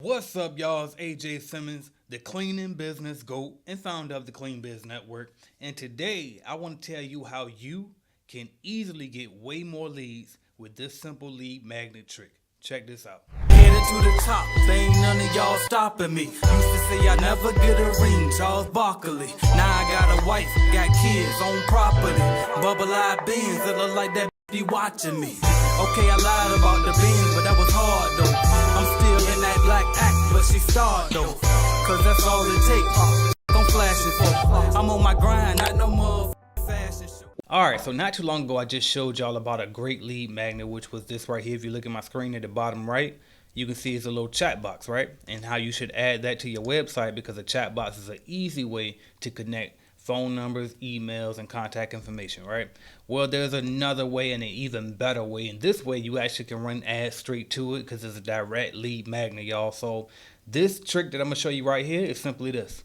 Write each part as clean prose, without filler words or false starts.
What's up, y'all? It's AJ Simmons, the cleaning business GOAT and founder of the Clean Biz Network. And today, I want to tell you how you can easily get way more leads with this simple lead magnet trick. Check this out. Headed to the top, there ain't none of y'all stopping me. Used to say I never get a ring, Charles Barkley. Now I got a wife, got kids, own property. Bubble-eyed beans that look like that be watching me. Okay, I lied about the beans, but that was hard though. I'm still in that black act, but she starred though. Cause that's all it takes. I'm flashing for. I'm on my grind, not no more fashion show. Alright, so not too long ago, I just showed y'all about a great lead magnet, which was this right here. If you look at my screen at the bottom right, you can see it's a little chat box, right? And how you should add that to your website, because a chat box is an easy way to connect phone numbers, emails, and contact information, right? Well, there's another way and an even better way. And this way, you actually can run ads straight to it because it's a direct lead magnet, y'all. So this trick that I'm going to show you right here is simply this.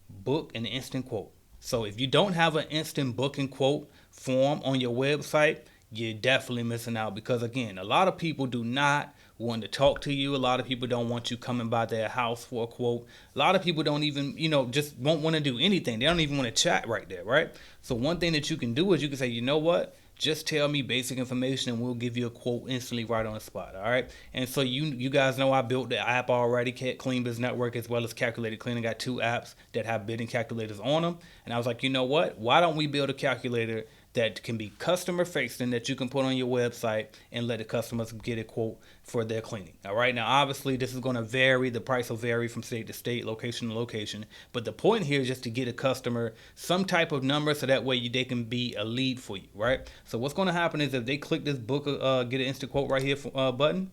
Book an instant quote. So if you don't have an instant book and quote form on your website, you're definitely missing out, because again, a lot of people do not want to talk to you. A lot of people don't want you coming by their house for a quote. A lot of people don't even, just won't want to do anything. They don't even want to chat right there, right? So one thing that you can do is you can say, you know what? Just tell me basic information and we'll give you a quote instantly right on the spot. All right. And so you guys know I built the app already, Clean Biz Network, as well as Calculated Cleaning. Got two apps that have bidding calculators on them. And I was like, you know what? Why don't we build a calculator that can be customer facing, that you can put on your website and let the customers get a quote for their cleaning. All right. Now, obviously, this is going to vary. The price will vary from state to state, location to location. But the point here is just to get a customer some type of number so that way they can be a lead for you. Right. So what's going to happen is if they click this book, get an instant quote right here button.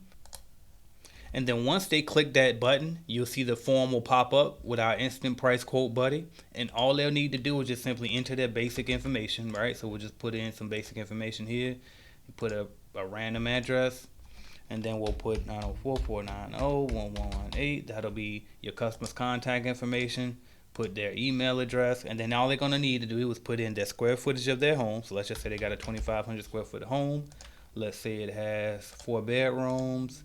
And then once they click that button, you'll see the form will pop up with our instant price quote buddy. And all they'll need to do is just simply enter their basic information, right? So we'll just put in some basic information here. You put a random address, and then we'll put 904-490-1118. That'll be your customer's contact information. Put their email address, and then all they're going to need to do is put in their square footage of their home. So let's just say they got a 2,500 square foot home. Let's say it has 4 bedrooms,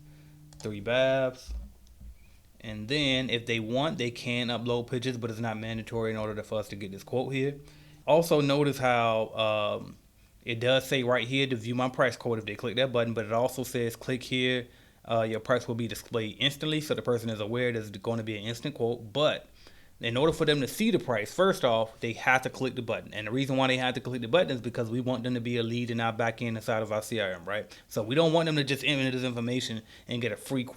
3 baths, and then if they want, they can upload pictures, but it's not mandatory in order for us to get this quote here. Also, notice how it does say right here to view my price quote if they click that button, but it also says click here. Your price will be displayed instantly, so the person is aware there's going to be an instant quote. But in order for them to see the price, first off, they have to click the button. And the reason why they have to click the button is because we want them to be a lead in our back end inside of our CRM, right? So we don't want them to just enter this information and get a free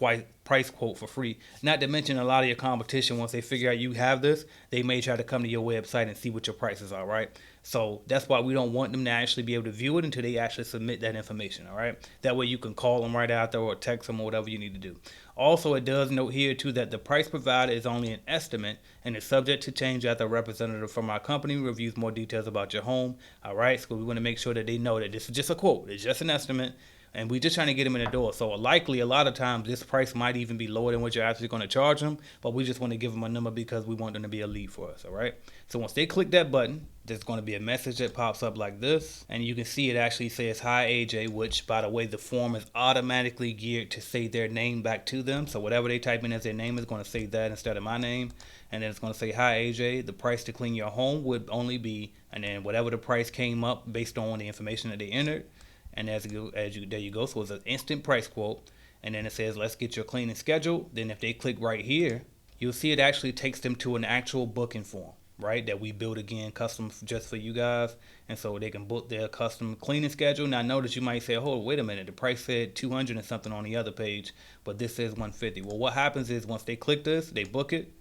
price quote for free. Not to mention a lot of your competition, once they figure out you have this, they may try to come to your website and see what your prices are, right? So that's why we don't want them to actually be able to view it until they actually submit that information, all right? That way you can call them right after or text them or whatever you need to do. Also, it does note here, too, that the price provided is only an estimate and is subject to change after a representative from our company reviews more details about your home. All right, so we want to make sure that they know that this is just a quote. It's just an estimate, and we're just trying to get them in the door. So likely, a lot of times, this price might even be lower than what you're actually going to charge them, but we just want to give them a number because we want them to be a lead for us, all right? So once they click that button, there's going to be a message that pops up like this, and you can see it actually says, "Hi AJ," which, by the way, the form is automatically geared to say their name back to them. So whatever they type in as their name is going to say that instead of my name, and then it's going to say, "Hi AJ, the price to clean your home would only be," and then whatever the price came up based on the information that they entered, and there you go. So it's an instant price quote, and then it says, "Let's get your cleaning scheduled." Then if they click right here, you'll see it actually takes them to an actual booking form, right, that we build again custom just for you guys, and so they can book their custom cleaning schedule. Now notice you might say, "Oh, wait a minute, the price said 200 and something on the other page, but this says 150." Well, what happens is once they click this, they book it.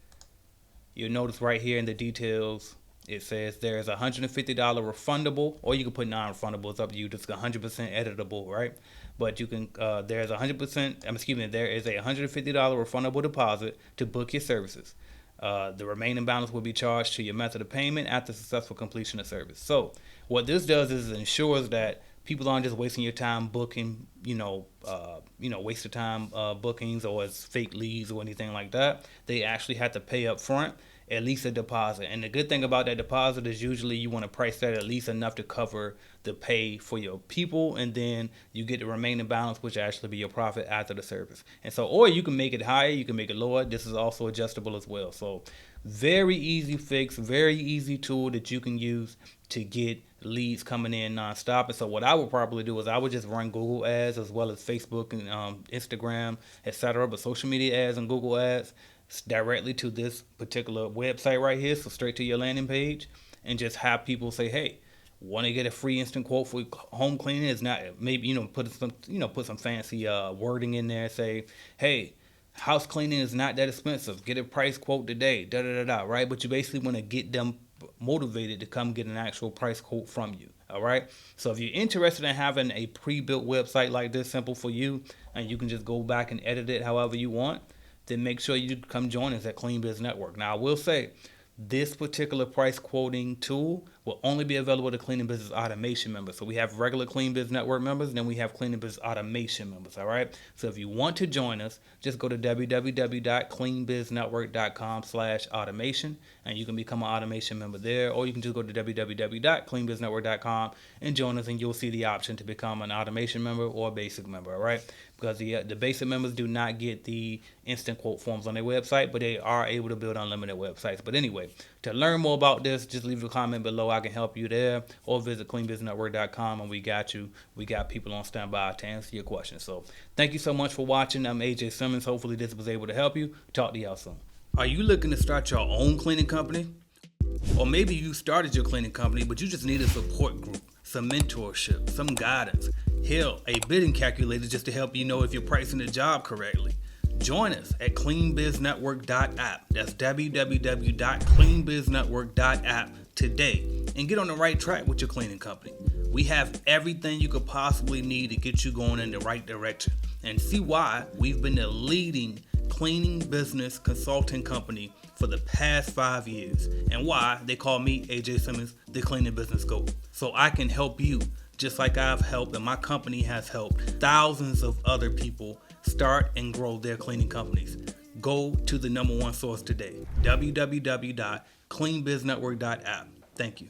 You'll notice right here in the details it says there is a $150 refundable, or you can put non-refundable. It's up to you. Just 100% editable, right? But you can there's a 100%. There is a $150 refundable deposit to book your services. The remaining balance will be charged to your method of payment after successful completion of service. So what this does is it ensures that people aren't just wasting your time booking, waste of time bookings or as fake leads or anything like that. They actually have to pay up front, at least a deposit. And the good thing about that deposit is usually you want to price that at least enough to cover the pay for your people, and then you get the remaining balance, which actually be your profit after the service. And so, or you can make it higher, you can make it lower. This is also adjustable as well. So very easy fix, very easy tool that you can use to get leads coming in nonstop. And so what I would probably do is I would just run Google ads as well as Facebook and Instagram, etc. But social media ads and Google ads directly to this particular website right here, so straight to your landing page, and just have people say, hey, want to get a free instant quote for home cleaning? It's not, maybe, put some fancy wording in there, say, hey, house cleaning is not that expensive, get a price quote today, right? But you basically want to get them motivated to come get an actual price quote from you. All right. So if you're interested in having a pre-built website like this, simple for you, and you can just go back and edit it however you want, then make sure you come join us at Clean Biz Network. Now, I will say this particular price quoting tool will only be available to Cleaning Business Automation members. So we have regular Clean Biz Network members, and then we have Cleaning Business Automation members. All right. So if you want to join us, just go to www.cleanbiznetwork.com/automation, and you can become an automation member there, or you can just go to www.cleanbiznetwork.com and join us, and you'll see the option to become an automation member or a basic member. All right. Because the basic members do not get the instant quote forms on their website, but they are able to build unlimited websites. But anyway, to learn more about this, just leave a comment below. I can help you there, or visit cleanbiznetwork.com, and we got you. We got people on standby to answer your questions. So thank you so much for watching. I'm AJ Simmons. Hopefully this was able to help you. Talk to y'all soon. Are you looking to start your own cleaning company? Or maybe you started your cleaning company, but you just need a support group, some mentorship, some guidance. Hell, a bidding calculator just to help you know if you're pricing the job correctly. Join us at cleanbiznetwork.app. That's www.cleanbiznetwork.app today and get on the right track with your cleaning company. We have everything you could possibly need to get you going in the right direction, and see why we've been the leading cleaning business consulting company for the past 5 years, and why they call me, AJ Simmons, the Cleaning Business GOAT. So I can help you just like I've helped, and my company has helped thousands of other people start and grow their cleaning companies. Go to the #1 source today, www.cleanbiznetwork.app. Thank you.